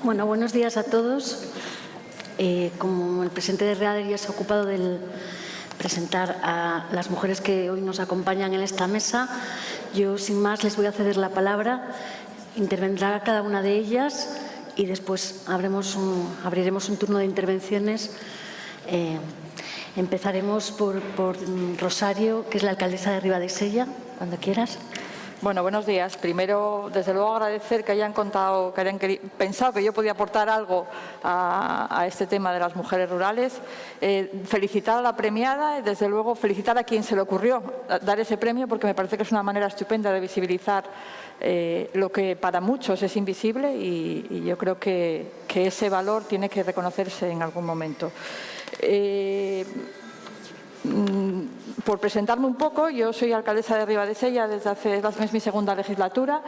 Bueno, buenos días a todos. Como el presidente de READER ya se ha ocupado de presentar a las mujeres que hoy nos acompañan en esta mesa, yo sin más les voy a ceder la palabra. Intervendrá cada una de ellas y después abriremos un turno de intervenciones. Empezaremos por Rosario, que es la alcaldesa de Ribadesella, cuando quieras. Bueno, buenos días. Primero, desde luego, agradecer que hayan pensado que yo podía aportar algo a este tema de las mujeres rurales. Felicitar a la premiada y, desde luego, felicitar a quien se le ocurrió dar ese premio, porque me parece que es una manera estupenda de visibilizar lo que para muchos es invisible y yo creo que ese valor tiene que reconocerse en algún momento. Por presentarme un poco, yo soy alcaldesa de Ribadesella es mi segunda legislatura.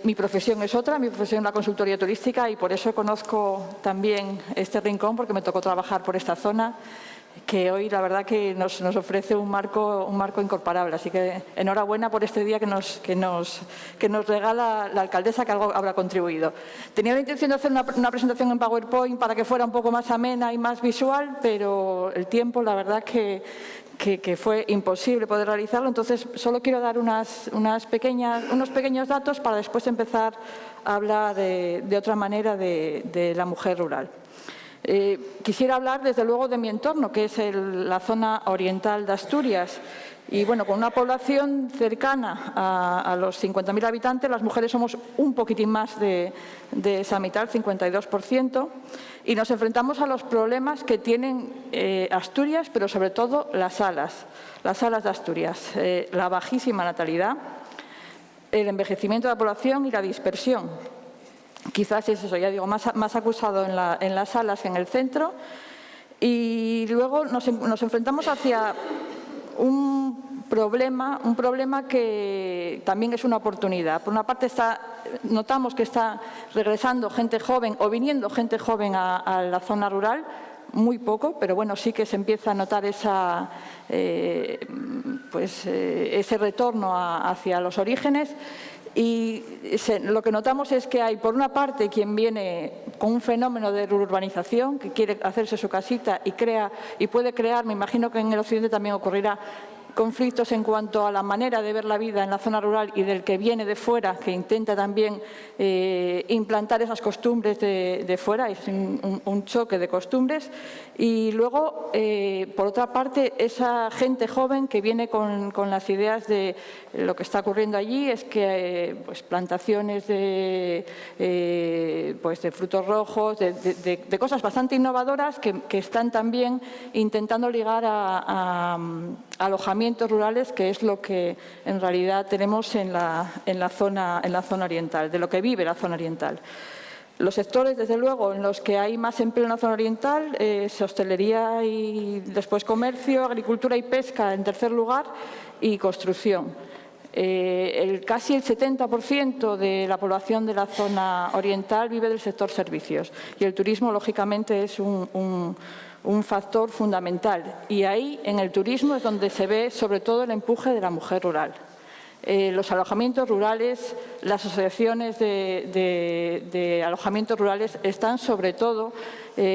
Mi profesión es otra, mi profesión es la consultoría turística y por eso conozco también este rincón, porque me tocó trabajar por esta zona, que hoy la verdad que nos ofrece un marco incomparable. Así que enhorabuena por este día que nos regala la alcaldesa, que algo habrá contribuido. Tenía la intención de hacer una presentación en PowerPoint para que fuera un poco más amena y más visual, pero el tiempo, la verdad que fue imposible poder realizarlo. Entonces, solo quiero dar unos pequeños datos para después empezar a hablar de otra manera de la mujer rural. Quisiera hablar, desde luego, de mi entorno, que es la zona oriental de Asturias. Y, bueno, con una población cercana a los 50.000 habitantes, las mujeres somos un poquitín más de esa mitad, el 52%, y nos enfrentamos a los problemas que tienen Asturias, pero sobre todo las salas de Asturias, la bajísima natalidad, el envejecimiento de la población y la dispersión. Quizás es eso, ya digo, más acusado en las salas que en el centro. Y luego nos enfrentamos hacia un problema que también es una oportunidad. Por una parte, notamos que está regresando gente joven o viniendo gente joven a la zona rural, muy poco, pero bueno, sí que se empieza a notar ese retorno hacia los orígenes. Y lo que notamos es que hay, por una parte, quien viene con un fenómeno de urbanización, que quiere hacerse su casita y puede crear, me imagino que en el occidente también ocurrirá, conflictos en cuanto a la manera de ver la vida en la zona rural y del que viene de fuera, que intenta también implantar esas costumbres de fuera. Es un choque de costumbres. Y luego, por otra parte, esa gente joven que viene con las ideas de lo que está ocurriendo allí, es que plantaciones de frutos rojos, de cosas bastante innovadoras que están también intentando ligar a alojamientos rurales, que es lo que en realidad tenemos en la zona oriental, de lo que vive la zona oriental. Los sectores, desde luego, en los que hay más empleo en la zona oriental, es hostelería y después comercio, agricultura y pesca en tercer lugar y construcción. Casi el 70% de la población de la zona oriental vive del sector servicios y el turismo, lógicamente, es un factor fundamental. Y ahí, en el turismo, es donde se ve sobre todo el empuje de la mujer rural. Los alojamientos rurales, las asociaciones de alojamientos rurales están sobre todo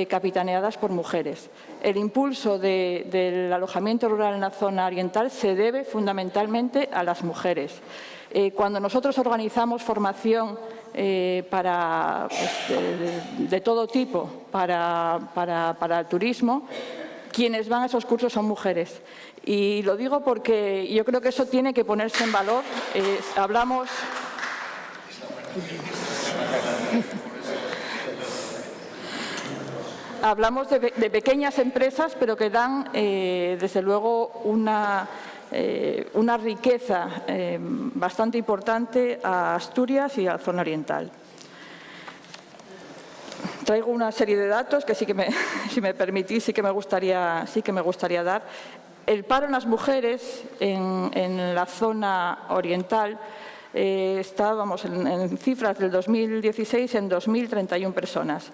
capitaneadas por mujeres. El impulso del alojamiento rural en la zona oriental se debe fundamentalmente a las mujeres. Cuando nosotros organizamos formación de todo tipo para el turismo, quienes van a esos cursos son mujeres. Y lo digo porque yo creo que eso tiene que ponerse en valor. Hablamos de pequeñas empresas, pero que dan, desde luego, una riqueza bastante importante a Asturias y a la zona oriental. Traigo una serie de datos que si me permitís, sí que me gustaría dar. El paro en las mujeres en la zona oriental estábamos en cifras del 2016 en 2.031 personas.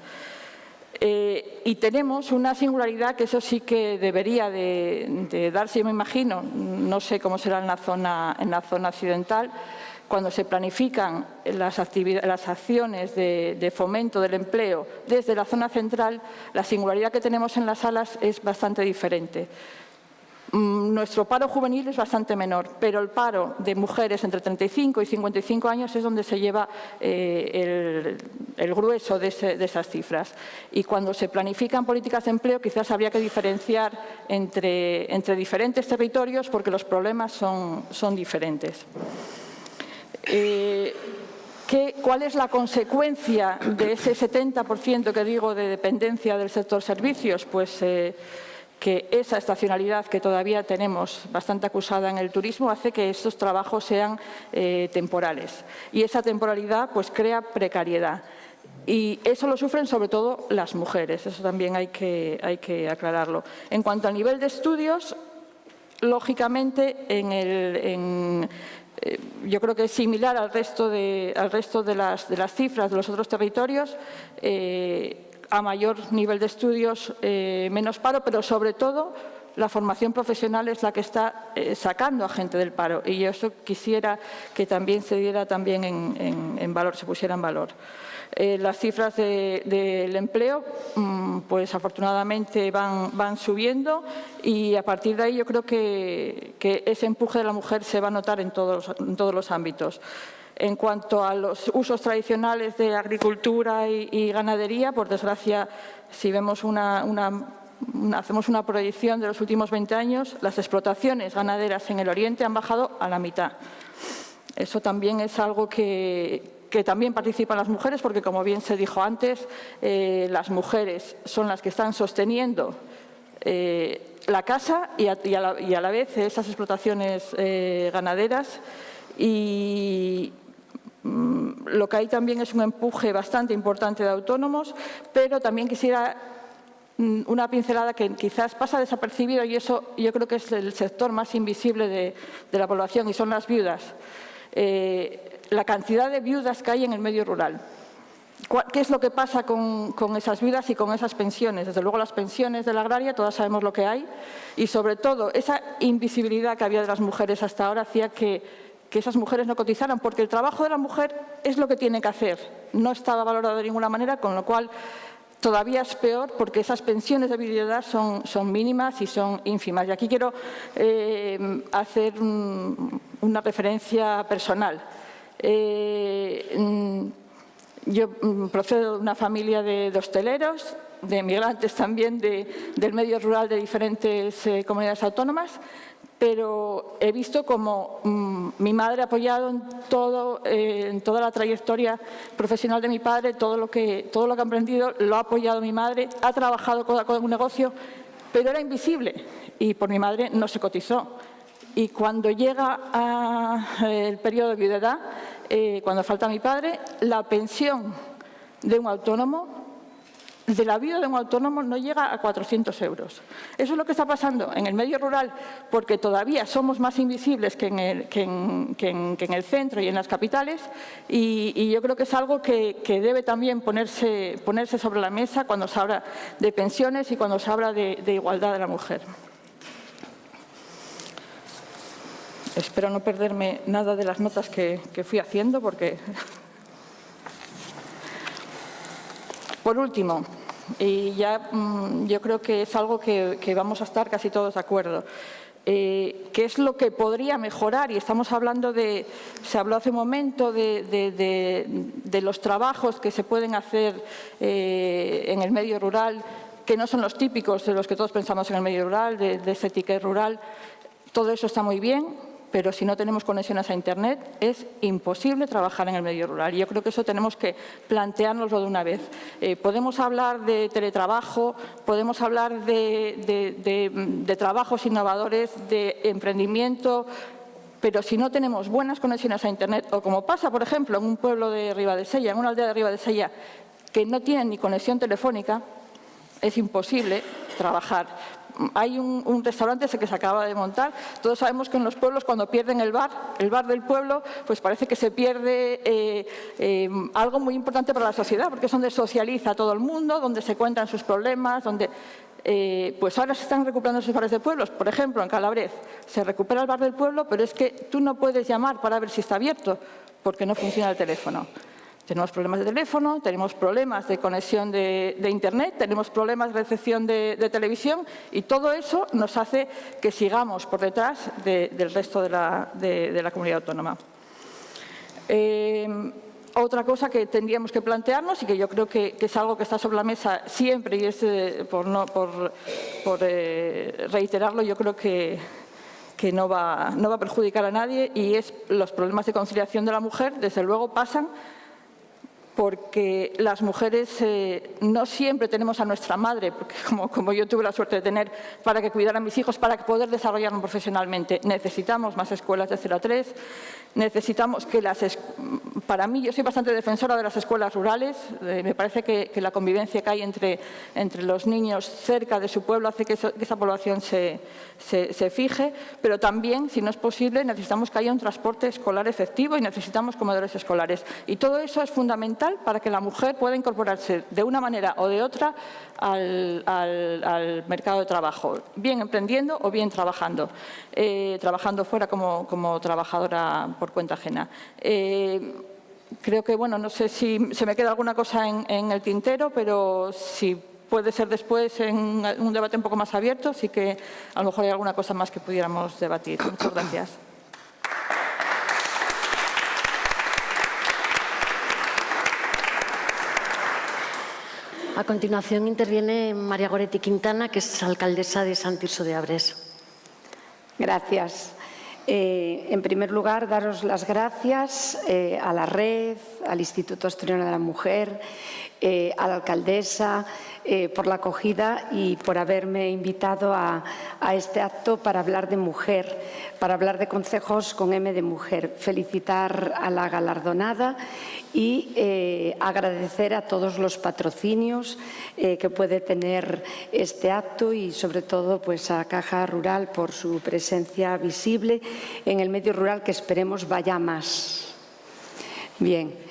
Y tenemos una singularidad que eso sí que debería de darse, yo me imagino, no sé cómo será en la zona occidental, cuando se planifican las acciones de fomento del empleo desde la zona central, la singularidad que tenemos en las salas es bastante diferente. Nuestro paro juvenil es bastante menor, pero el paro de mujeres entre 35 y 55 años es donde se lleva el grueso de esas cifras. Y cuando se planifican políticas de empleo, quizás habría que diferenciar entre diferentes territorios porque los problemas son diferentes. ¿Cuál es la consecuencia de ese 70% que digo de dependencia del sector servicios? Pues que esa estacionalidad que todavía tenemos bastante acusada en el turismo hace que estos trabajos sean temporales. Y esa temporalidad pues crea precariedad. Y eso lo sufren sobre todo las mujeres, eso también hay que aclararlo. En cuanto al nivel de estudios, lógicamente yo creo que es similar al resto de las cifras de los otros territorios. A mayor nivel de estudios, menos paro, pero sobre todo la formación profesional es la que está sacando a gente del paro y yo eso quisiera que también se diera también en valor, se pusiera en valor. Las cifras del empleo, pues afortunadamente van subiendo y a partir de ahí yo creo que ese empuje de la mujer se va a notar en todos los ámbitos. En cuanto a los usos tradicionales de agricultura y ganadería, por desgracia, si vemos hacemos una proyección de los últimos 20 años, las explotaciones ganaderas en el Oriente han bajado a la mitad. Eso también es algo que también participan las mujeres, porque como bien se dijo antes, las mujeres son las que están sosteniendo la casa y a la vez esas explotaciones ganaderas. Y lo que hay también es un empuje bastante importante de autónomos, pero también quisiera una pincelada que quizás pasa desapercibido y eso yo creo que es el sector más invisible de la población y son las viudas. La cantidad de viudas que hay en el medio rural. ¿Qué es lo que pasa con esas viudas y con esas pensiones? Desde luego las pensiones de la agraria, todas sabemos lo que hay y sobre todo esa invisibilidad que había de las mujeres hasta ahora hacía que esas mujeres no cotizaran, porque el trabajo de la mujer es lo que tiene que hacer, no estaba valorado de ninguna manera, con lo cual todavía es peor porque esas pensiones de viudedad son mínimas y son ínfimas. Y aquí quiero hacer una referencia personal. Yo procedo de una familia de hosteleros, de emigrantes también del medio rural de diferentes comunidades autónomas, pero he visto como mi madre ha apoyado en toda la trayectoria profesional de mi padre, todo lo que ha aprendido lo ha apoyado mi madre, ha trabajado con un negocio, pero era invisible y por mi madre no se cotizó. Y cuando llega el periodo de viudedad, cuando falta mi padre, la pensión de un autónomo, de la viuda de un autónomo, no llega a 400 euros. Eso es lo que está pasando en el medio rural, porque todavía somos más invisibles que en el centro y en las capitales, y yo creo que es algo que debe también ponerse sobre la mesa cuando se habla de pensiones y cuando se habla de igualdad de la mujer. Espero no perderme nada de las notas que fui haciendo, porque... Por último, y ya yo creo que es algo que vamos a estar casi todos de acuerdo, ¿qué es lo que podría mejorar? Y estamos hablando se habló hace un momento de los trabajos que se pueden hacer en el medio rural, que no son los típicos de los que todos pensamos en el medio rural, de ese ticket rural. Todo eso está muy bien, pero si no tenemos conexiones a Internet es imposible trabajar en el medio rural. Y yo creo que eso tenemos que planteárnoslo de una vez. Podemos hablar de teletrabajo, podemos hablar de trabajos innovadores, de emprendimiento, pero si no tenemos buenas conexiones a Internet, o como pasa, por ejemplo, en un pueblo de Ribadesella, en una aldea de Ribadesella, que no tienen ni conexión telefónica, es imposible trabajar. Hay un restaurante que se acaba de montar. Todos sabemos que en los pueblos, cuando pierden el bar del pueblo, pues parece que se pierde algo muy importante para la sociedad, porque es donde socializa todo el mundo, donde se cuentan sus problemas, donde... pues ahora se están recuperando esos bares de pueblos. Por ejemplo, en Calabres se recupera el bar del pueblo, pero es que tú no puedes llamar para ver si está abierto, porque no funciona el teléfono. Tenemos problemas de teléfono, tenemos problemas de conexión de Internet, tenemos problemas de recepción de televisión y todo eso nos hace que sigamos por detrás del resto de la comunidad autónoma. Otra cosa que tendríamos que plantearnos y que yo creo que es algo que está sobre la mesa siempre y es por reiterarlo, yo creo que no va a perjudicar a nadie y es los problemas de conciliación de la mujer, desde luego pasan porque las mujeres no siempre tenemos a nuestra madre, porque como yo tuve la suerte de tener, para que cuidara a mis hijos, para poder desarrollarnos profesionalmente. Necesitamos más escuelas de 0 a 3, necesitamos que para mí, yo soy bastante defensora de las escuelas rurales, me parece que la convivencia que hay entre los niños cerca de su pueblo hace que esa población se fije, pero también, si no es posible, necesitamos que haya un transporte escolar efectivo y necesitamos comedores escolares. Y todo eso es fundamental para que la mujer pueda incorporarse de una manera o de otra al mercado de trabajo, bien emprendiendo o bien trabajando fuera como trabajadora por cuenta ajena. Creo que, bueno, no sé si se me queda alguna cosa en el tintero, pero si puede ser después en un debate un poco más abierto, sí que a lo mejor hay alguna cosa más que pudiéramos debatir. Muchas gracias. A continuación interviene María Goretti Quintana, que es alcaldesa de Sant Tirso de Abres. Gracias. En primer lugar, daros las gracias a la red, al Instituto Asturiano de la Mujer, a la alcaldesa por la acogida y por haberme invitado a este acto para hablar de mujer, para hablar de concejos con M de mujer. Felicitar a la galardonada y agradecer a todos los patrocinios que puede tener este acto y sobre todo pues a Caja Rural por su presencia visible en el medio rural, que esperemos vaya más. Bien.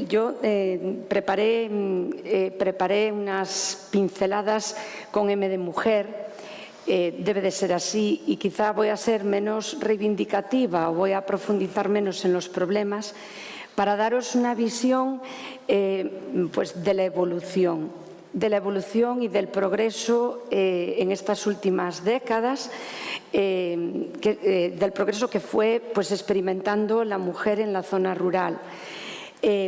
Yo preparé unas pinceladas con M de mujer, debe de ser así, y quizá voy a ser menos reivindicativa o voy a profundizar menos en los problemas para daros una visión pues de la evolución y del progreso en estas últimas décadas, del progreso que fue pues experimentando la mujer en la zona rural,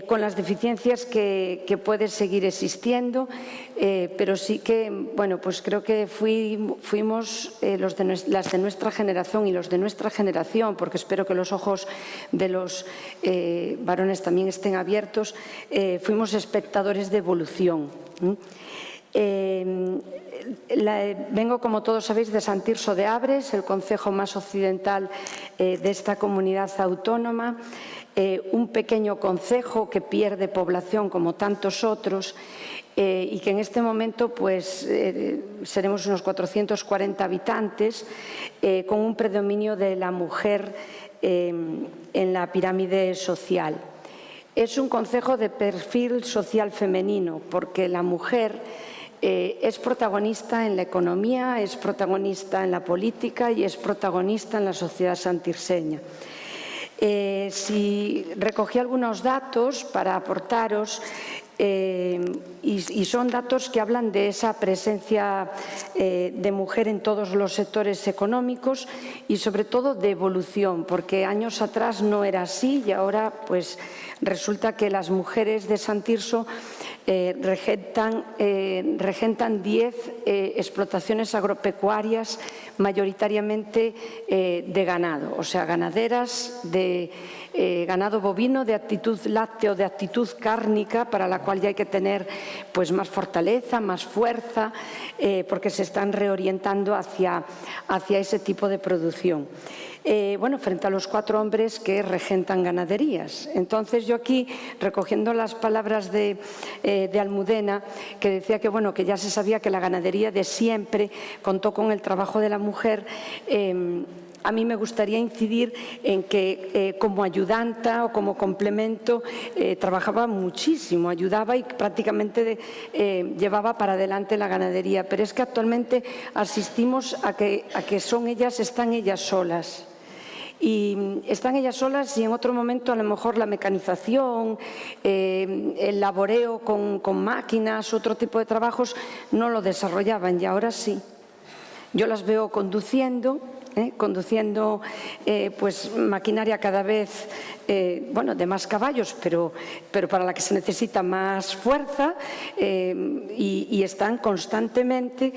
con las deficiencias que puede seguir existiendo, pero sí que, bueno, pues creo que fuimos las de nuestra generación y los de nuestra generación, porque espero que los ojos de los varones también estén abiertos, fuimos espectadores de evolución. Vengo, como todos sabéis, de Sant Tirso de Abres, el concejo más occidental de esta comunidad autónoma, un pequeño concejo que pierde población como tantos otros y que en este momento pues seremos unos 440 habitantes con un predominio de la mujer en la pirámide social. Es un concejo de perfil social femenino porque la mujer es protagonista en la economía, es protagonista en la política y es protagonista en la sociedad santirseña. Si recogí algunos datos para aportaros, y son datos que hablan de esa presencia de mujer en todos los sectores económicos y sobre todo de evolución, porque años atrás no era así y ahora pues resulta que las mujeres de Sant Tirso regentan 10 explotaciones agropecuarias, mayoritariamente de ganado, o sea, ganaderas de ganado bovino de aptitud lácteo, de aptitud cárnica, para la cual ya hay que tener pues más fortaleza, más fuerza, porque se están reorientando hacia ese tipo de producción. Bueno, frente a los 4 hombres que regentan ganaderías. Entonces, yo aquí, recogiendo las palabras de Almudena, que decía que, bueno, que ya se sabía que la ganadería de siempre contó con el trabajo de la mujer, a mí me gustaría incidir en que como ayudanta o como complemento trabajaba muchísimo, ayudaba y prácticamente llevaba para adelante la ganadería. Pero es que actualmente asistimos a que están ellas solas. Y están ellas solas y en otro momento a lo mejor la mecanización, el laboreo con máquinas, otro tipo de trabajos no lo desarrollaban y ahora sí. Yo las veo conduciendo pues maquinaria cada vez de más caballos, pero para la que se necesita más fuerza, y están constantemente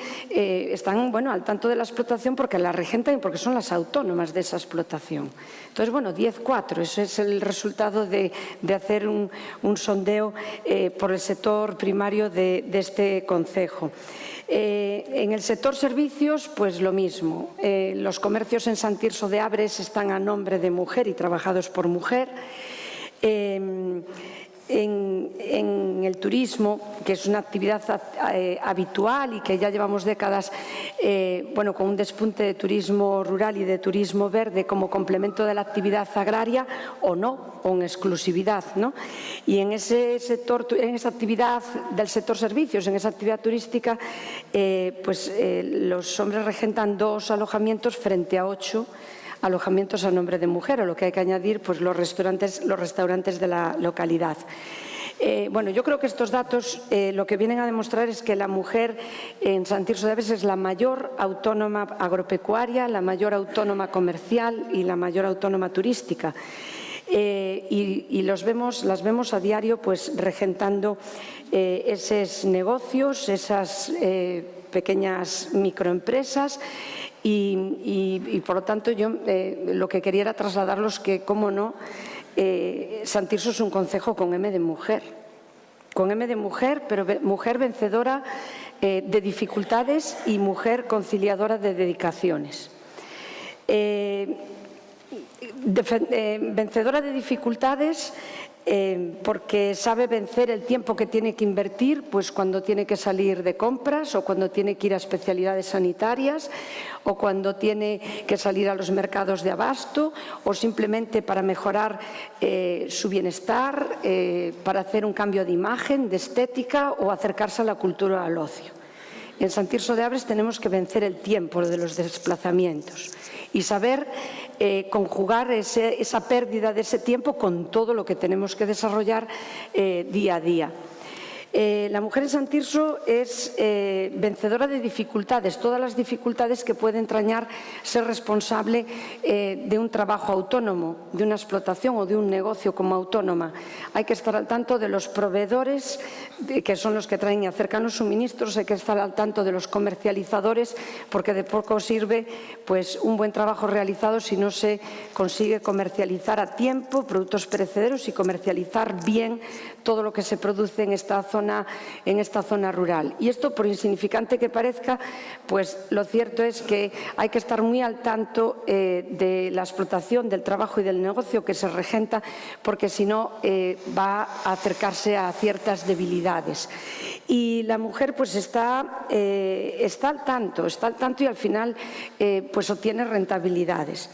al tanto de la explotación porque la regentan y porque son las autónomas de esa explotación. Entonces, 10-4, ese es el resultado de hacer un sondeo por el sector primario de este concejo. En el sector servicios, pues lo mismo. Los comercios en Sant Tirso de Abres están a nombre de mujer y trabajados por mujer. En el turismo, que es una actividad habitual y que ya llevamos décadas con un despunte de turismo rural y de turismo verde como complemento de la actividad agraria o no, o en exclusividad, ¿no? Y en ese sector, en esa actividad del sector servicios, en esa actividad turística, los hombres regentan 2 alojamientos frente a 8 alojamientos a nombre de mujer, o lo que hay que añadir, pues los restaurantes de la localidad. Yo creo que estos datos lo que vienen a demostrar es que la mujer en Sant Tirso de Abres es la mayor autónoma agropecuaria, la mayor autónoma comercial y la mayor autónoma turística. Y las vemos a diario pues regentando esos negocios, esas pequeñas microempresas. Y por lo tanto yo lo que quería era trasladarlos que, cómo no, Sant Tirso es un concejo con M de mujer, pero mujer vencedora de dificultades y mujer conciliadora de dedicaciones. Vencedora de dificultades porque sabe vencer el tiempo que tiene que invertir, pues cuando tiene que salir de compras o cuando tiene que ir a especialidades sanitarias o cuando tiene que salir a los mercados de abasto o simplemente para mejorar su bienestar, para hacer un cambio de imagen, de estética o acercarse a la cultura o al ocio. En Sant Tirso de Abres tenemos que vencer el tiempo de los desplazamientos y saber conjugar esa pérdida de ese tiempo con todo lo que tenemos que desarrollar día a día. La mujer en Sant Tirso es vencedora de dificultades, todas las dificultades que puede entrañar ser responsable de un trabajo autónomo, de una explotación o de un negocio como autónoma. Hay que estar al tanto de los proveedores, que son los que traen y acercan los suministros, hay que estar al tanto de los comercializadores, porque de poco sirve pues un buen trabajo realizado si no se consigue comercializar a tiempo productos perecederos y comercializar bien todo lo que se produce en esta zona rural. Y esto, por insignificante que parezca, pues lo cierto es que hay que estar muy al tanto de la explotación, del trabajo y del negocio que se regenta, porque si no va a acercarse a ciertas debilidades. Y la mujer pues está al tanto y al final pues obtiene rentabilidades.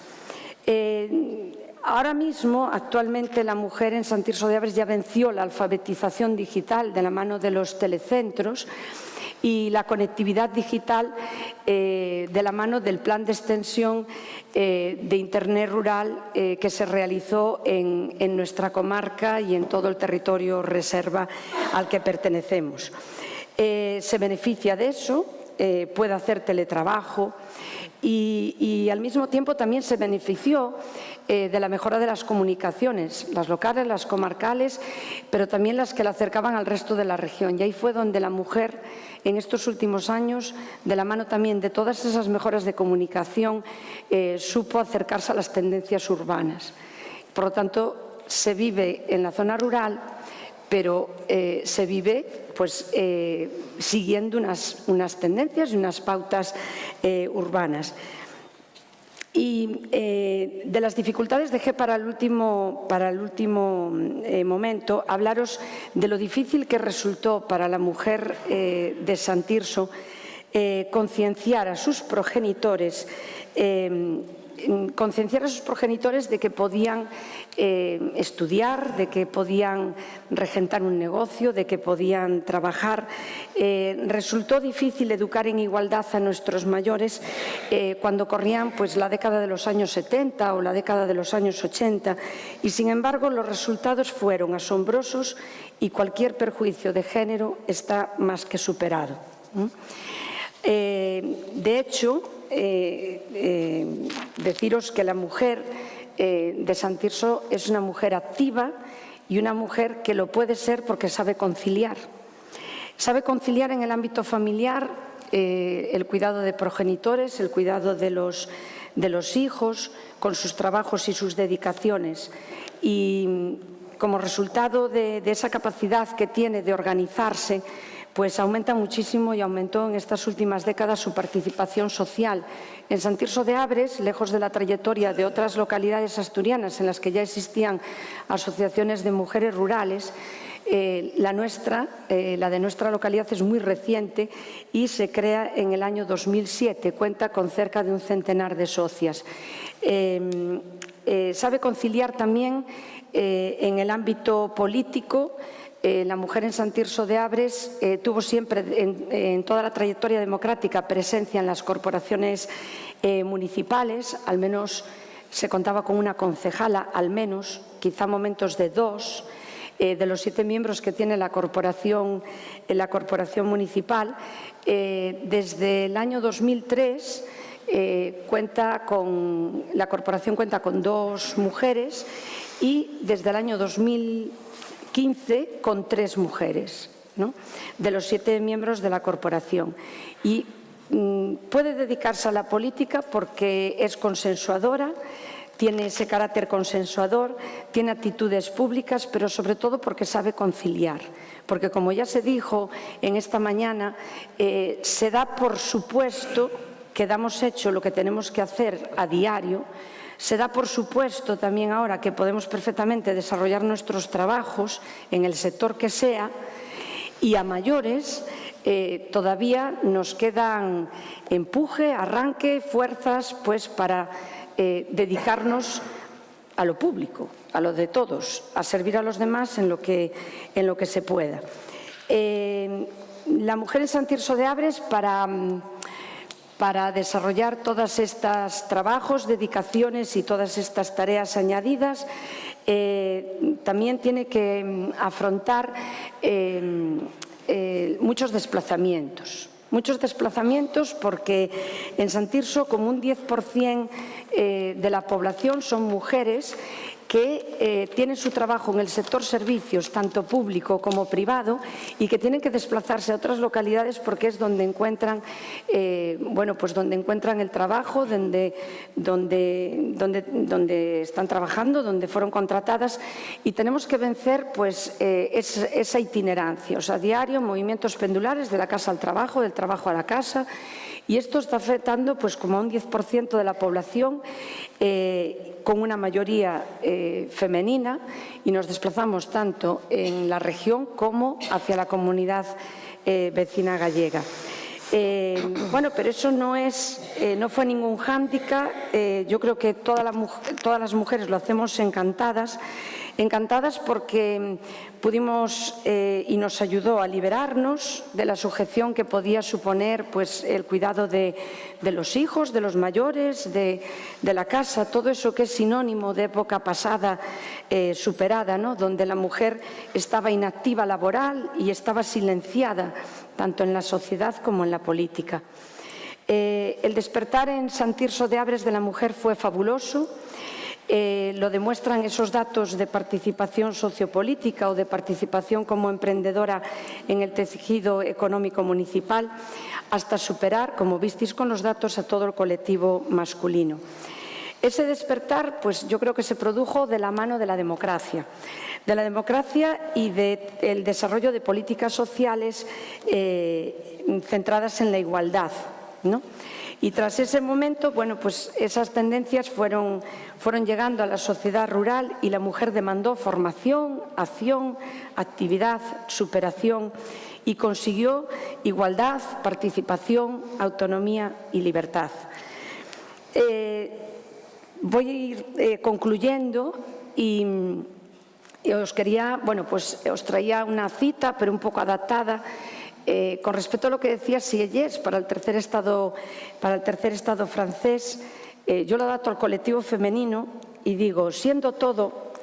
Ahora mismo, actualmente, la mujer en Sant Tirso de Abres ya venció la alfabetización digital de la mano de los telecentros y la conectividad digital de la mano del plan de extensión de Internet rural que se realizó en nuestra comarca y en todo el territorio reserva al que pertenecemos. Se beneficia de eso, puede hacer teletrabajo y al mismo tiempo también se benefició de la mejora de las comunicaciones, las locales, las comarcales, pero también las que la acercaban al resto de la región. Y ahí fue donde la mujer, en estos últimos años, de la mano también de todas esas mejoras de comunicación, supo acercarse a las tendencias urbanas. Por lo tanto, se vive en la zona rural, pero se vive pues, siguiendo unas tendencias y unas pautas urbanas. Y de las dificultades dejé para el último momento hablaros de lo difícil que resultó para la mujer de Sant Tirso concienciar a sus progenitores concienciar a sus progenitores de que podían estudiar, de que podían regentar un negocio, de que podían trabajar. Resultó difícil educar en igualdad a nuestros mayores cuando corrían pues, la década de los años 70 o la década de los años 80 y, sin embargo, los resultados fueron asombrosos y cualquier perjuicio de género está más que superado. De hecho, deciros que la mujer de Sant Tirso es una mujer activa y una mujer que lo puede ser porque sabe conciliar. Sabe conciliar en el ámbito familiar el cuidado de progenitores, el cuidado de los hijos, con sus trabajos y sus dedicaciones. Y como resultado de esa capacidad que tiene de organizarse, pues aumenta muchísimo y aumentó en estas últimas décadas su participación social. En Sant Tirso de Abres, lejos de la trayectoria de otras localidades asturianas en las que ya existían asociaciones de mujeres rurales, la de nuestra localidad es muy reciente y se crea en el año 2007, cuenta con cerca de un centenar de socias. Sabe conciliar también en el ámbito político. La mujer en Sant Tirso de Abres tuvo siempre, en toda la trayectoria democrática, presencia en las corporaciones municipales, al menos se contaba con una concejala, al menos, quizá momentos de 2, de los 7 miembros que tiene la corporación municipal. Desde el año 2003 la corporación cuenta con 2 mujeres y desde el año 2015 con 3 mujeres, ¿no?, de los 7 miembros de la corporación. Y puede dedicarse a la política porque es consensuadora, tiene ese carácter consensuador, tiene actitudes públicas, pero sobre todo porque sabe conciliar. Porque, como ya se dijo en esta mañana, se da por supuesto que damos hecho lo que tenemos que hacer a diario. Se da por supuesto también ahora que podemos perfectamente desarrollar nuestros trabajos en el sector que sea, y a mayores todavía nos quedan empuje, arranque, fuerzas pues para dedicarnos a lo público, a lo de todos, a servir a los demás en lo que se pueda. La mujer en Sant Tirso de Abres, para desarrollar todos estos trabajos, dedicaciones y todas estas tareas añadidas, también tiene que afrontar muchos desplazamientos. Muchos desplazamientos porque en Sant Tirso como un 10% de la población son mujeres que tienen su trabajo en el sector servicios, tanto público como privado, y que tienen que desplazarse a otras localidades porque es donde encuentran, donde encuentran el trabajo, donde están trabajando, donde fueron contratadas, y tenemos que vencer pues esa itinerancia, o sea, diario, movimientos pendulares de la casa al trabajo, del trabajo a la casa. Y esto está afectando pues, como a un 10% de la población, con una mayoría femenina, y nos desplazamos tanto en la región como hacia la comunidad vecina gallega. Pero eso no fue ningún hándicap. Yo creo que todas las mujeres lo hacemos encantadas porque pudimos y nos ayudó a liberarnos de la sujeción que podía suponer pues, el cuidado de los hijos, de los mayores, de la casa, todo eso que es sinónimo de época pasada superada, ¿no?, donde la mujer estaba inactiva laboral y estaba silenciada tanto en la sociedad como en la política. El despertar en Sant Tirso de Abres de la mujer fue fabuloso. Lo demuestran esos datos de participación sociopolítica o de participación como emprendedora en el tejido económico municipal, hasta superar, como visteis con los datos, a todo el colectivo masculino. Ese despertar, pues yo creo que se produjo de la mano de la democracia y del desarrollo de políticas sociales centradas en la igualdad, ¿no? Y tras ese momento, pues esas tendencias fueron llegando a la sociedad rural y la mujer demandó formación, acción, actividad, superación y consiguió igualdad, participación, autonomía y libertad. Voy a ir concluyendo y os quería, bueno, pues os traía una cita, pero un poco adaptada, con respecto a lo que decía Sieyès para el tercer estado francés. Yo lo adapto al colectivo femenino y digo, siendo todo,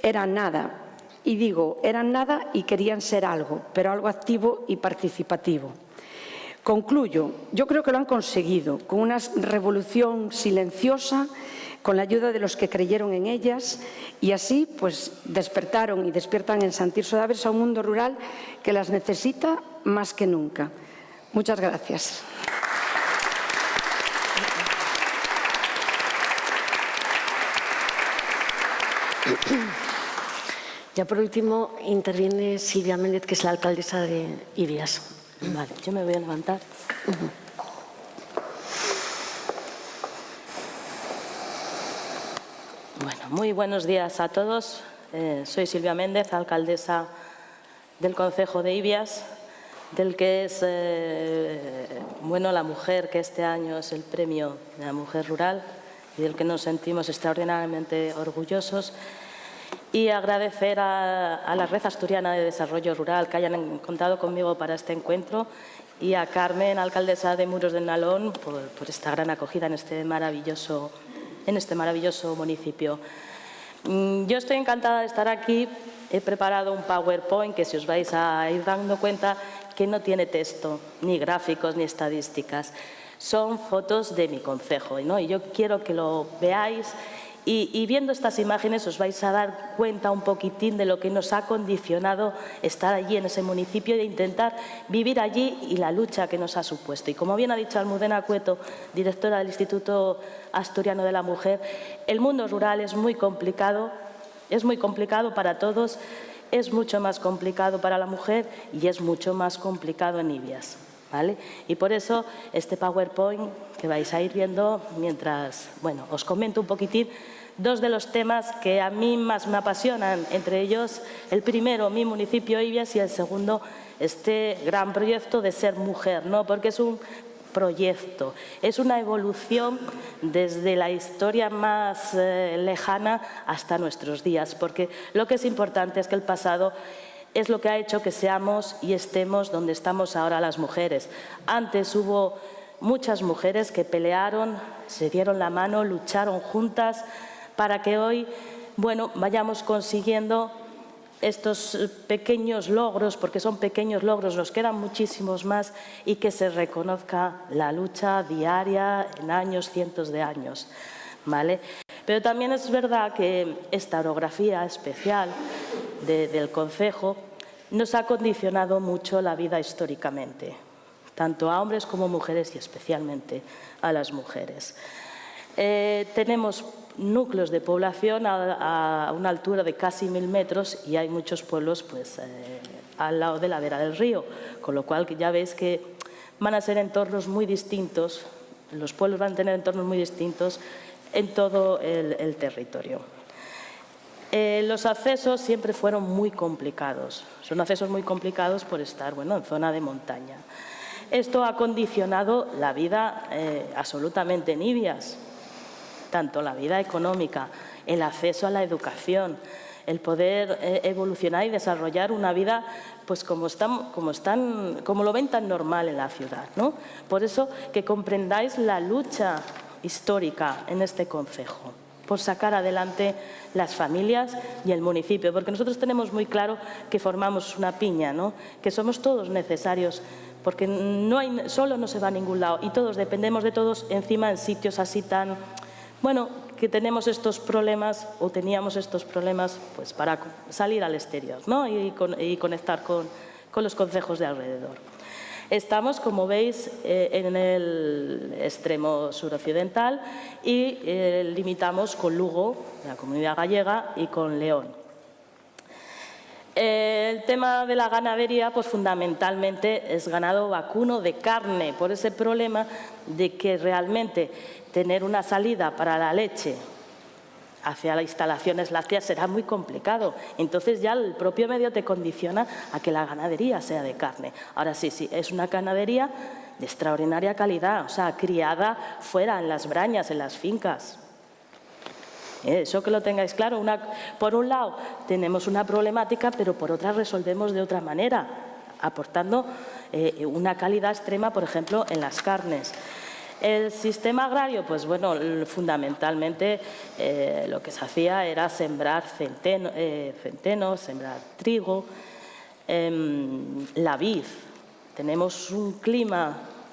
eran nada. Y digo, eran nada y querían ser algo, pero algo activo y participativo. Concluyo, yo creo que lo han conseguido, con una revolución silenciosa, con la ayuda de los que creyeron en ellas, y así pues despertaron y despiertan en Sant Tirso d'Aves a un mundo rural que las necesita más que nunca. Muchas gracias. Ya por último interviene Silvia Méndez, que es la alcaldesa de Ibias. Vale, yo me voy a levantar. Bueno, muy buenos días a todos. Soy Silvia Méndez, alcaldesa del concejo de Ibias, del que es la mujer que este año es el premio de la mujer rural y del que nos sentimos extraordinariamente orgullosos. Y agradecer a la Red Asturiana de Desarrollo Rural que hayan contado conmigo para este encuentro y a Carmen, alcaldesa de Muros del Nalón, por esta gran acogida en este maravilloso municipio. Yo estoy encantada de estar aquí. He preparado un PowerPoint que, si os vais a ir dando cuenta, que no tiene texto, ni gráficos, ni estadísticas. Son fotos de mi concejo, ¿no? Y yo quiero que lo veáis. Y viendo estas imágenes os vais a dar cuenta un poquitín de lo que nos ha condicionado estar allí en ese municipio e intentar vivir allí y la lucha que nos ha supuesto. Y como bien ha dicho Almudena Cueto, directora del Instituto Asturiano de la Mujer, el mundo rural es muy complicado para todos, es mucho más complicado para la mujer y es mucho más complicado en Ibias, ¿vale? Y por eso este PowerPoint que vais a ir viendo mientras, os comento un poquitín dos de los temas que a mí más me apasionan, entre ellos el primero, mi municipio Ibias, y el segundo, este gran proyecto de ser mujer, ¿no? Porque es un proyecto, es una evolución desde la historia más lejana hasta nuestros días, porque lo que es importante es que el pasado es lo que ha hecho que seamos y estemos donde estamos ahora las mujeres. Antes hubo muchas mujeres que pelearon, se dieron la mano, lucharon juntas para que hoy, vayamos consiguiendo estos pequeños logros, porque son pequeños logros, nos quedan muchísimos más, y que se reconozca la lucha diaria en años, cientos de años, ¿vale? Pero también es verdad que esta orografía especial del concejo nos ha condicionado mucho la vida históricamente, tanto a hombres como mujeres y especialmente a las mujeres. Tenemos núcleos de población a una altura de casi 1000 metros y hay muchos pueblos al lado de la vera del río, con lo cual ya veis que van a ser entornos muy distintos, los pueblos van a tener entornos muy distintos en todo el territorio. Los accesos siempre fueron muy complicados, son accesos muy complicados por estar en zona de montaña. Esto ha condicionado la vida absolutamente en Ibias, tanto la vida económica, el acceso a la educación, el poder evolucionar y desarrollar una vida como lo ven tan normal en la ciudad, ¿no? Por eso que comprendáis la lucha histórica en este concejo, por sacar adelante las familias y el municipio, porque nosotros tenemos muy claro que formamos una piña, ¿no? Que somos todos necesarios, porque solo no se va a ningún lado y todos dependemos de todos, encima en sitios así tan, que tenemos estos problemas o teníamos estos problemas para salir al exterior, ¿no? y conectar con los concejos de alrededor. Estamos, como veis, en el extremo suroccidental y limitamos con Lugo, la Comunidad Gallega, y con León. El tema de la ganadería, fundamentalmente es ganado vacuno de carne, por ese problema de que realmente tener una salida para la leche hacia las instalaciones lácteas será muy complicado. Entonces ya el propio medio te condiciona a que la ganadería sea de carne. Ahora sí, es una ganadería de extraordinaria calidad, criada fuera, en las brañas, en las fincas. Eso que lo tengáis claro. Por un lado tenemos una problemática, pero por otra resolvemos de otra manera, aportando una calidad extrema, por ejemplo, en las carnes. El sistema agrario, pues bueno, fundamentalmente lo que se hacía era sembrar centeno, sembrar trigo, la vid. Tenemos un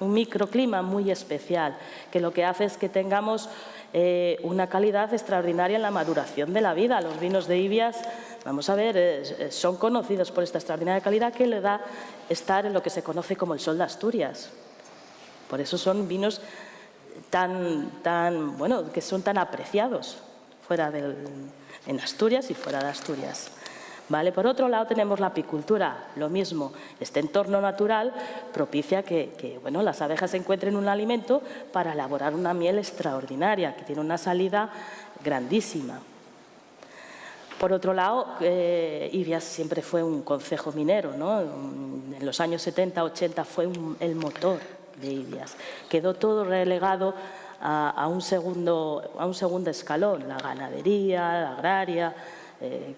microclima muy especial, que lo que hace es que tengamos una calidad extraordinaria en la maduración de la vida. Los vinos de Ibias, vamos a ver, son conocidos por esta extraordinaria calidad que le da estar en lo que se conoce como el Sol de Asturias. Por eso son vinos que son tan apreciados en Asturias y fuera de Asturias. ¿Vale? Por otro lado tenemos la apicultura, lo mismo. Este entorno natural propicia que las abejas encuentren un alimento para elaborar una miel extraordinaria, que tiene una salida grandísima. Por otro lado, Ibias siempre fue un concejo minero, ¿no? En los años 70-80 fue el motor de Ibias. Quedó todo relegado a un segundo escalón, la ganadería, la agraria,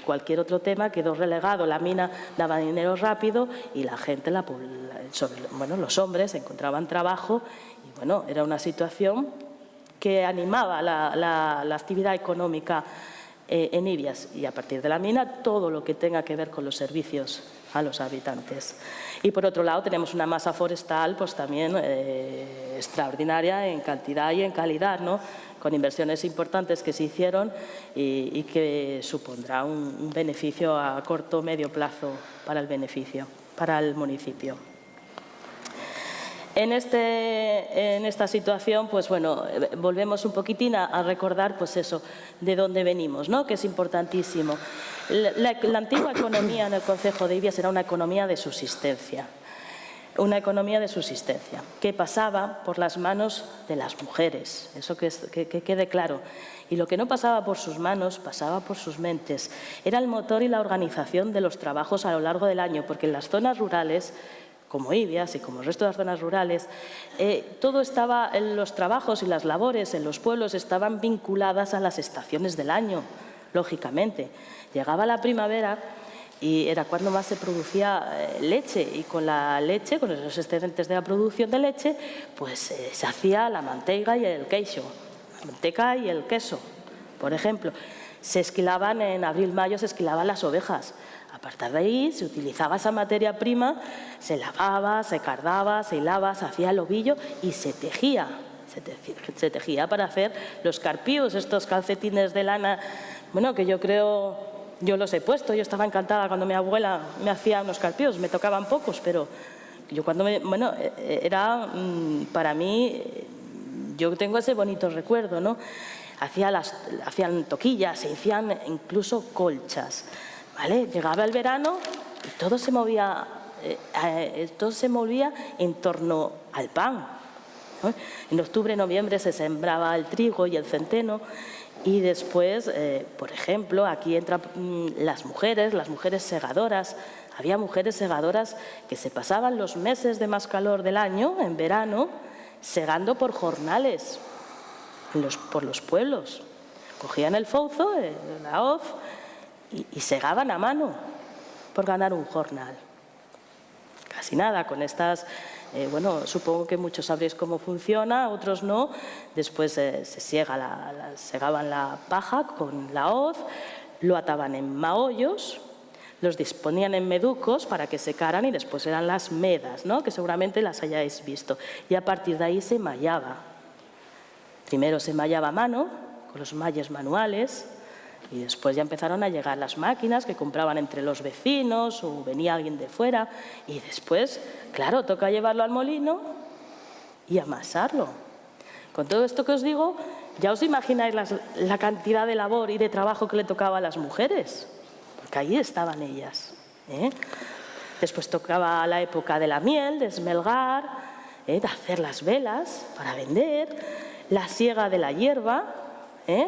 cualquier otro tema quedó relegado. La mina daba dinero rápido y la gente, los hombres encontraban trabajo y bueno, era una situación que animaba la actividad económica en Ibias, y a partir de la mina todo lo que tenga que ver con los servicios a los habitantes. Y por otro lado tenemos una masa forestal pues también extraordinaria en cantidad y en calidad, ¿no? Con inversiones importantes que se hicieron y que supondrá un beneficio a corto o medio plazo para el municipio. En esta situación, pues bueno, volvemos un poquitín a recordar, pues eso, de dónde venimos, ¿no? Que es importantísimo. La antigua economía en el concejo de Ibias era una economía de subsistencia. Una economía de subsistencia que pasaba por las manos de las mujeres, eso que quede claro. Y lo que no pasaba por sus manos, pasaba por sus mentes. Era el motor y la organización de los trabajos a lo largo del año, porque en las zonas rurales, como Ibias y como el resto de las zonas rurales, todo estaba, los trabajos y las labores en los pueblos estaban vinculadas a las estaciones del año, lógicamente. Llegaba la primavera y era cuando más se producía leche, y con la leche, con esos excedentes de la producción de leche, pues se hacía la manteiga y el queixo, la manteca y el queso, por ejemplo. Se esquilaban en abril-mayo, se esquilaban las ovejas. A partir de ahí se utilizaba esa materia prima, se lavaba, se cardaba, se hilaba, se hacía el ovillo y se tejía. Se tejía para hacer los carpíos, estos calcetines de lana, bueno, que yo creo... Yo los he puesto, yo estaba encantada cuando mi abuela me hacía unos carpíos, me tocaban pocos, pero yo era para mí, yo tengo ese bonito recuerdo, ¿no? Hacían toquillas, se hacían incluso colchas, ¿vale? Llegaba el verano y todo se movía en torno al pan, ¿no? En octubre, noviembre se sembraba el trigo y el centeno. Y después, por ejemplo, aquí entran las mujeres segadoras. Había mujeres segadoras que se pasaban los meses de más calor del año, en verano, segando por jornales por los pueblos. Cogían el fouzo, la hoz, y segaban a mano por ganar un jornal. Casi nada, con estas... supongo que muchos sabréis cómo funciona, otros no. Después segaban la paja con la hoz, lo ataban en maollos, los disponían en meducos para que secaran y después eran las medas, ¿no? Que seguramente las hayáis visto. Y a partir de ahí se mallaba. Primero se mallaba a mano, con los malles manuales, y después ya empezaron a llegar las máquinas que compraban entre los vecinos o venía alguien de fuera. Y después, claro, toca llevarlo al molino y amasarlo. Con todo esto que os digo, ya os imagináis la cantidad de labor y de trabajo que le tocaba a las mujeres, porque ahí estaban ellas, ¿eh? Después tocaba la época de la miel, de esmelgar, de hacer las velas para vender, la siega de la hierba.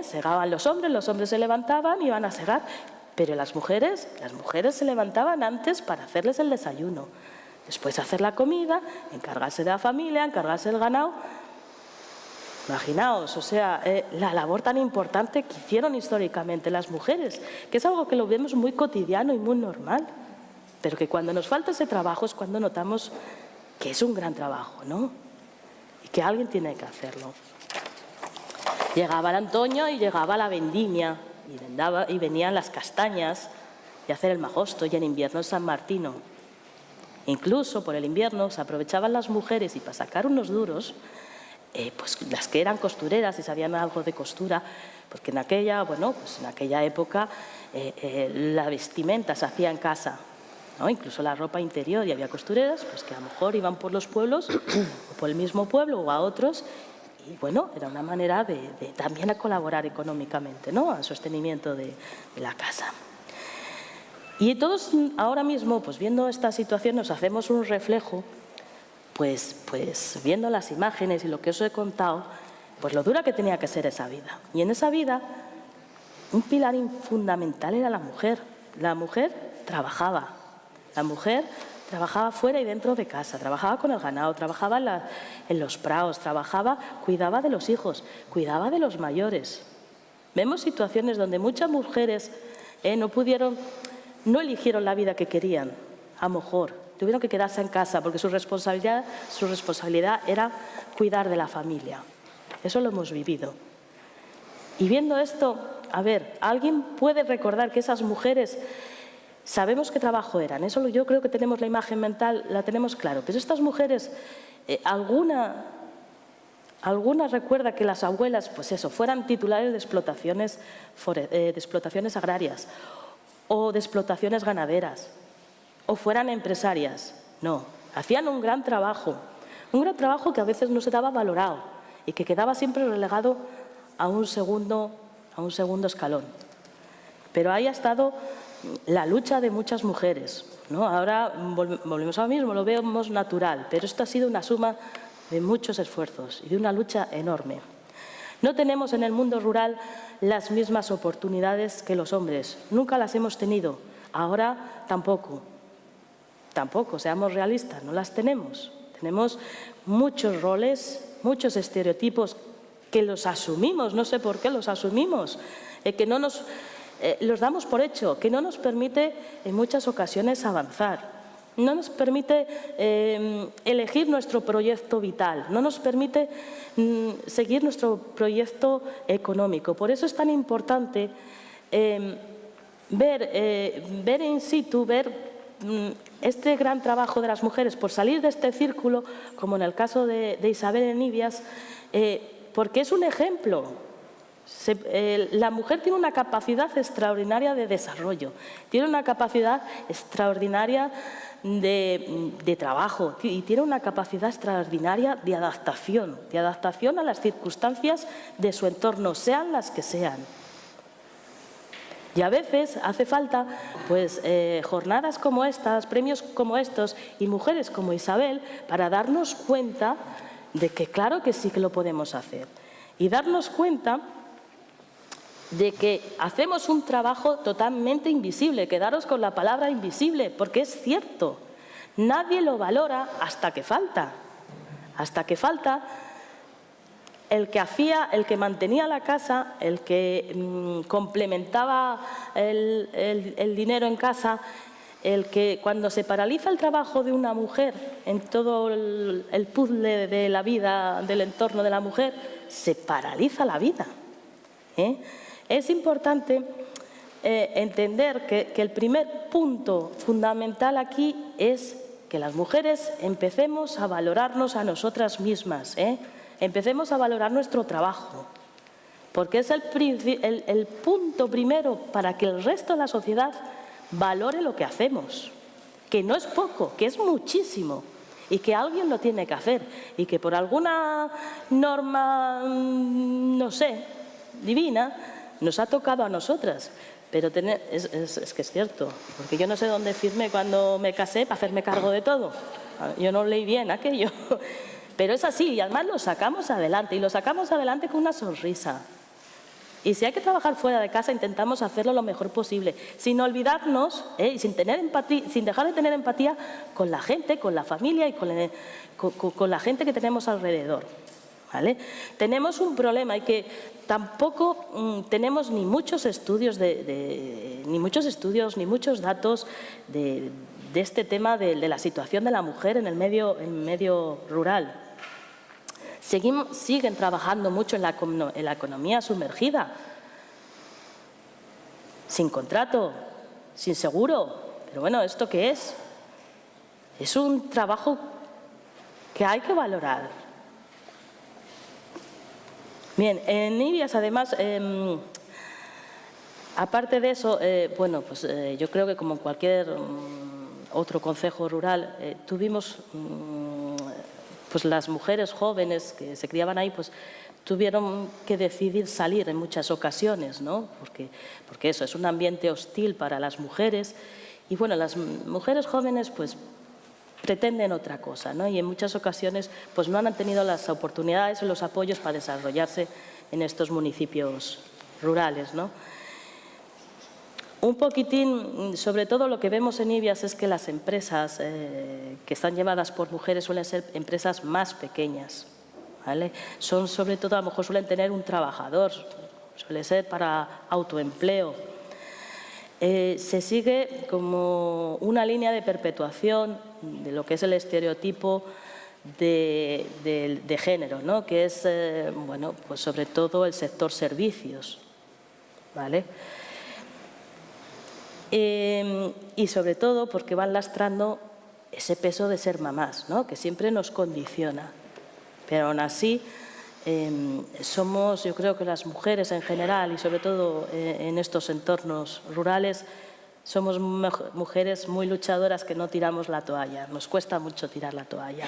Segaban los hombres se levantaban y iban a segar, pero las mujeres se levantaban antes para hacerles el desayuno, después hacer la comida, encargarse de la familia, encargarse del ganado. Imaginaos, o sea, la labor tan importante que hicieron históricamente las mujeres, que es algo que lo vemos muy cotidiano y muy normal, pero que cuando nos falta ese trabajo es cuando notamos que es un gran trabajo, ¿no? Y que alguien tiene que hacerlo. Llegaba el otoño y llegaba la vendimia, y venían las castañas y hacer el majosto, y en invierno el San Martino. Incluso por el invierno se aprovechaban las mujeres y para sacar unos duros, pues las que eran costureras y sabían algo de costura, porque en aquella época la vestimenta se hacía en casa, ¿no? Incluso la ropa interior, y había costureras pues que a lo mejor iban por los pueblos o por el mismo pueblo o a otros, y bueno, era una manera de también a colaborar económicamente, ¿no? Al sostenimiento de la casa. Y todos ahora mismo, pues viendo esta situación, nos hacemos un reflejo, pues viendo las imágenes y lo que os he contado, pues lo dura que tenía que ser esa vida. Y en esa vida, un pilar fundamental era la mujer. La mujer trabajaba. La mujer trabajaba fuera y dentro de casa, trabajaba con el ganado, trabajaba en los prados, cuidaba de los hijos, cuidaba de los mayores. Vemos situaciones donde muchas mujeres no eligieron la vida que querían, a lo mejor tuvieron que quedarse en casa porque su responsabilidad era cuidar de la familia. Eso lo hemos vivido. Y viendo esto, a ver, ¿alguien puede recordar que esas mujeres, sabemos qué trabajo eran? Eso yo creo que tenemos la imagen mental, la tenemos claro. Pero estas mujeres, alguna recuerda que las abuelas, pues eso, fueran titulares de explotaciones agrarias o de explotaciones ganaderas, o fueran empresarias. No, hacían un gran trabajo que a veces no se daba valorado y que quedaba siempre relegado a un segundo escalón. Pero ahí ha estado la lucha de muchas mujeres, ¿no? Ahora volvemos a lo mismo, lo vemos natural, pero esto ha sido una suma de muchos esfuerzos y de una lucha enorme. No tenemos en el mundo rural las mismas oportunidades que los hombres. Nunca las hemos tenido. Ahora tampoco. Tampoco, seamos realistas, no las tenemos. Tenemos muchos roles, muchos estereotipos que los asumimos, no sé por qué los asumimos, que no los damos por hecho, que no nos permite en muchas ocasiones avanzar. No nos permite elegir nuestro proyecto vital, no nos permite seguir nuestro proyecto económico. Por eso es tan importante ver in situ, ver este gran trabajo de las mujeres por salir de este círculo, como en el caso de Isabel Enivias, porque es un ejemplo. La mujer tiene una capacidad extraordinaria de desarrollo, tiene una capacidad extraordinaria de trabajo y tiene una capacidad extraordinaria de adaptación a las circunstancias de su entorno, sean las que sean. Y a veces hace falta pues, jornadas como estas, premios como estos y mujeres como Isabel para darnos cuenta de que claro que sí que lo podemos hacer. Y darnos cuenta de que hacemos un trabajo totalmente invisible. Quedaros con la palabra invisible, porque es cierto. Nadie lo valora hasta que falta. Hasta que falta el que mantenía la casa, el que complementaba el dinero en casa, el que cuando se paraliza el trabajo de una mujer en todo el puzzle de la vida, del entorno de la mujer, se paraliza la vida. Es importante entender que el primer punto fundamental aquí es que las mujeres empecemos a valorarnos a nosotras mismas, empecemos a valorar nuestro trabajo, porque es el punto primero para que el resto de la sociedad valore lo que hacemos, que no es poco, que es muchísimo y que alguien lo tiene que hacer y que por alguna norma, no sé, divina, nos ha tocado a nosotras. Pero es que es cierto, porque yo no sé dónde firmé cuando me casé para hacerme cargo de todo. Yo no leí bien aquello. Pero es así, y además lo sacamos adelante, y lo sacamos adelante con una sonrisa. Y si hay que trabajar fuera de casa, intentamos hacerlo lo mejor posible, sin olvidarnos y sin dejar de tener empatía con la gente, con la familia y con la gente que tenemos alrededor. ¿vale? Tenemos un problema y que tampoco tenemos ni muchos estudios, ni muchos datos de este tema de la situación de la mujer en el medio rural. Siguen trabajando mucho en la economía sumergida, sin contrato, sin seguro. Pero bueno, ¿esto qué es? Es un trabajo que hay que valorar. Bien, en Ibias, además, aparte de eso, bueno, pues yo creo que como en cualquier otro concejo rural, tuvimos, pues las mujeres jóvenes que se criaban ahí, pues tuvieron que decidir salir en muchas ocasiones, ¿no? Porque eso es un ambiente hostil para las mujeres. Y bueno, las mujeres jóvenes, pues pretenden otra cosa, ¿no? Y en muchas ocasiones pues no han tenido las oportunidades o los apoyos para desarrollarse en estos municipios rurales, ¿no? Un poquitín, sobre todo lo que vemos en Ibias es que las empresas que están llevadas por mujeres suelen ser empresas más pequeñas, ¿vale? Son sobre todo, a lo mejor suelen tener un trabajador, suele ser para autoempleo. Se sigue como una línea de perpetuación de lo que es el estereotipo de género, ¿no? Que es, bueno, pues sobre todo el sector servicios, ¿vale? Y sobre todo porque van lastrando ese peso de ser mamás, ¿no? Que siempre nos condiciona. Pero aún así, somos, yo creo que las mujeres en general y sobre todo en estos entornos rurales, somos mujeres muy luchadoras que no tiramos la toalla, nos cuesta mucho tirar la toalla.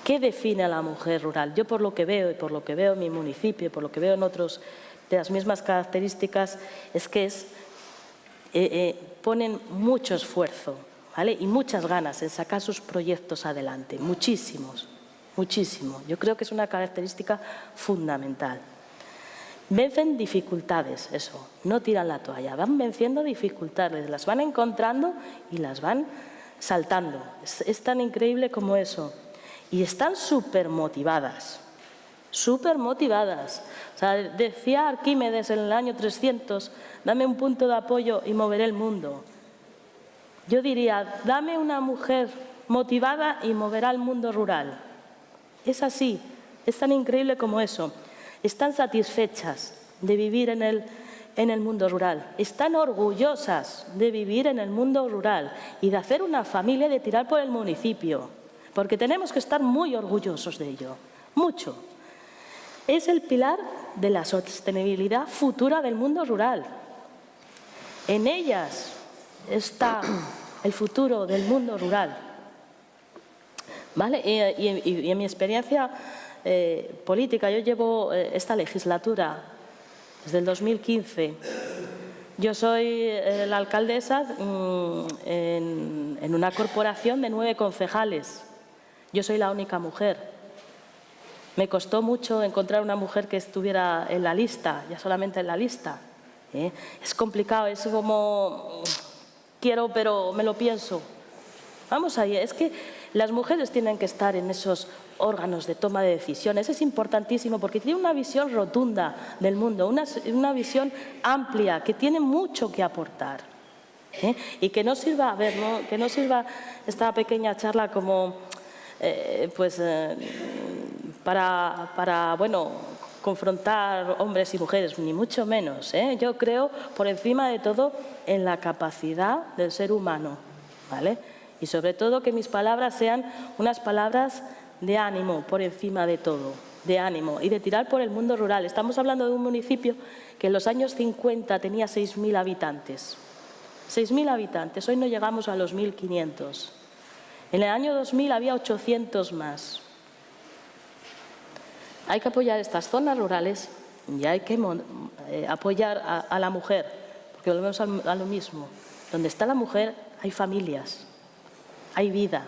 ¿Qué define a la mujer rural? Yo por lo que veo y por lo que veo en mi municipio y por lo que veo en otros de las mismas características es que ponen mucho esfuerzo, ¿vale? Y muchas ganas en sacar sus proyectos adelante, muchísimos. Muchísimo. Yo creo que es una característica fundamental. Vencen dificultades, eso, no tiran la toalla, van venciendo dificultades, las van encontrando y las van saltando. Es tan increíble como eso. Y están súper motivadas, súper motivadas. O sea, decía Arquímedes en el año 300, dame un punto de apoyo y moveré el mundo. Yo diría, dame una mujer motivada y moverá el mundo rural. Es así, es tan increíble como eso. Están satisfechas de vivir en el mundo rural. Están orgullosas de vivir en el mundo rural y de hacer una familia y de tirar por el municipio. Porque tenemos que estar muy orgullosos de ello, mucho. Es el pilar de la sostenibilidad futura del mundo rural. En ellas está el futuro del mundo rural. ¿Vale? Y en mi experiencia política, yo llevo esta legislatura desde el 2015. Yo soy la alcaldesa en una corporación de 9 concejales. Yo soy la única mujer. Me costó mucho encontrar una mujer que estuviera en la lista, ya solamente en la lista. Es complicado, es como quiero pero me lo pienso. Vamos ahí, es que las mujeres tienen que estar en esos órganos de toma de decisiones. Es importantísimo porque tiene una visión rotunda del mundo, una visión amplia que tiene mucho que aportar. Y que no sirva, a ver, ¿no? Que no sirva esta pequeña charla como para bueno, confrontar hombres y mujeres, ni mucho menos. Yo creo, por encima de todo, en la capacidad del ser humano, ¿vale? Y sobre todo que mis palabras sean unas palabras de ánimo, por encima de todo, de ánimo y de tirar por el mundo rural. Estamos hablando de un municipio que en los años 50 tenía 6.000 habitantes. 6.000 habitantes, hoy no llegamos a los 1.500. En el año 2000 había 800 más. Hay que apoyar estas zonas rurales y hay que apoyar a la mujer, porque volvemos a lo mismo. Donde está la mujer hay familias, hay vida.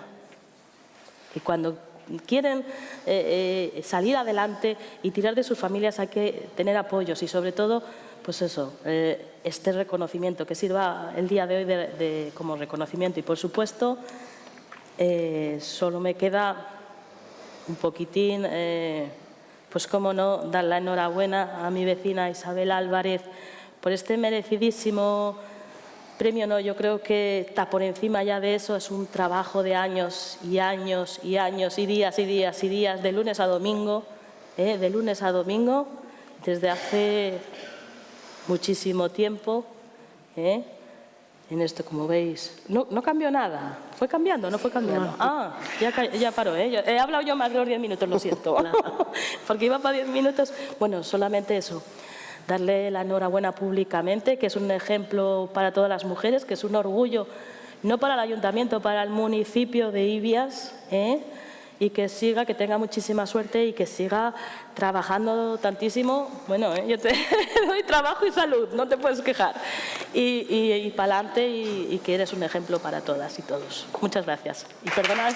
Y cuando quieren salir adelante y tirar de sus familias hay que tener apoyos y sobre todo, pues eso, este reconocimiento que sirva el día de hoy como reconocimiento. Y por supuesto, solo me queda un poquitín pues cómo no, dar la enhorabuena a mi vecina Isabel Álvarez por este merecidísimo premio. No, yo creo que está por encima ya de eso, es un trabajo de años y años y años y días y días y días, de lunes a domingo, desde hace muchísimo tiempo. En esto, como veis, no cambió nada. ¿Fue cambiando? ¿No fue cambiando? Ah, ya paró, ¿eh? He hablado yo más de los 10 minutos, lo siento. Porque iba para 10 minutos. Bueno, solamente eso. Darle la enhorabuena públicamente, que es un ejemplo para todas las mujeres, que es un orgullo, no para el ayuntamiento, para el municipio de Ibias, y que siga, que tenga muchísima suerte y que siga trabajando tantísimo. Bueno, yo te doy trabajo y salud, no te puedes quejar. Y para adelante, y que eres un ejemplo para todas y todos. Muchas gracias. Y perdonad.